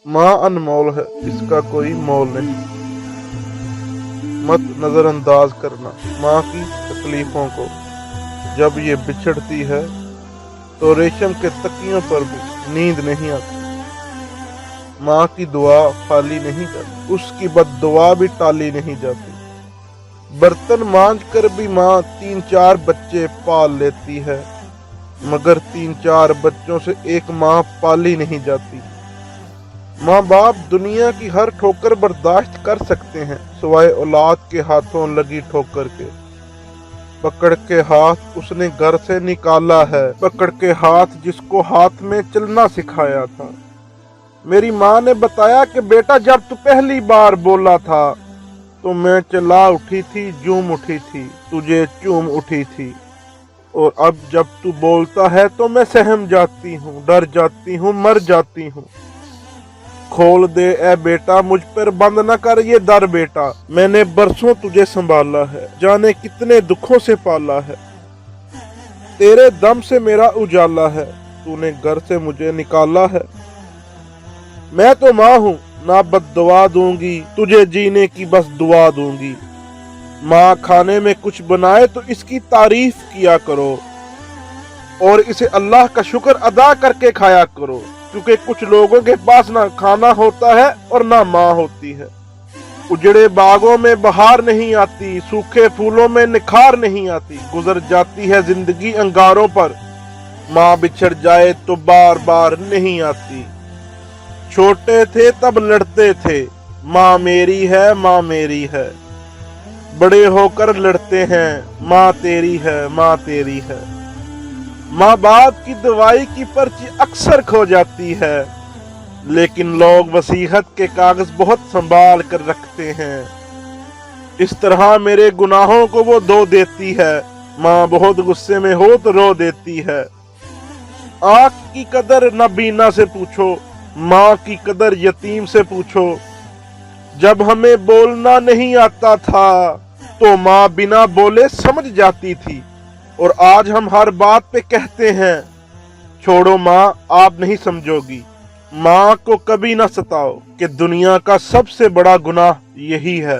माँ अनमोल है, इसका कोई मोल नहीं। मत नज़रअंदाज करना माँ की तकलीफ़ों को। जब ये बिछड़ती है तो रेशम के तकियों पर भी नींद नहीं आती। माँ की दुआ खाली नहीं जाती, उसकी बद्दुआ भी टाली नहीं जाती। बर्तन मांज कर भी माँ 3-4 बच्चे पाल लेती है, मगर 3-4 बच्चों से एक माँ पाली नहीं जाती। माँ बाप दुनिया की हर ठोकर बर्दाश्त कर सकते हैं, सिवाय औलाद के हाथों लगी ठोकर के। पकड़ के हाथ उसने घर से निकाला है, पकड़ के हाथ जिसको हाथ में चलना सिखाया था। मेरी माँ ने बताया कि बेटा जब तू पहली बार बोला था तो मैं चला उठी थी, झूम उठी थी, तुझे चूम उठी थी। और अब जब तू बोलता है तो मैं सहम जाती हूँ, डर जाती हूँ, मर जाती हूँ। खोल दे ए बेटा, मुझ पर बंद न कर ये दर बेटा। मैंने बरसों तुझे संभाला है, जाने कितने दुखों से पाला है। तेरे दम से मेरा उजाला है, तूने घर से मुझे निकाला है। मैं तो माँ हूँ, ना बद्दुआ दूंगी, तुझे जीने की बस दुआ दूंगी। माँ खाने में कुछ बनाए तो इसकी तारीफ किया करो, और इसे अल्लाह का शुक्र अदा करके खाया करो, क्योंकि कुछ लोगों के पास ना खाना होता है और ना माँ होती है। उजड़े बागों में बहार नहीं आती, सूखे फूलों में निखार नहीं आती। गुजर जाती है जिंदगी अंगारों पर, माँ बिछड़ जाए तो बार बार नहीं आती। छोटे थे तब लड़ते थे, माँ मेरी है, माँ मेरी है। बड़े होकर लड़ते हैं, माँ तेरी है, माँ तेरी है। माँ बाप की दवाई की पर्ची अक्सर खो जाती है, लेकिन लोग वसीयत के कागज बहुत संभाल कर रखते हैं। इस तरह मेरे गुनाहों को वो धो देती है, माँ बहुत गुस्से में हो तो रो देती है। आँख की कदर नबीना से पूछो, माँ की कदर यतीम से पूछो। जब हमें बोलना नहीं आता था तो माँ बिना बोले समझ जाती थी, और आज हम हर बात पे कहते हैं छोड़ो माँ, आप नहीं समझोगी। माँ को कभी ना सताओ कि दुनिया का सबसे बड़ा गुनाह यही है।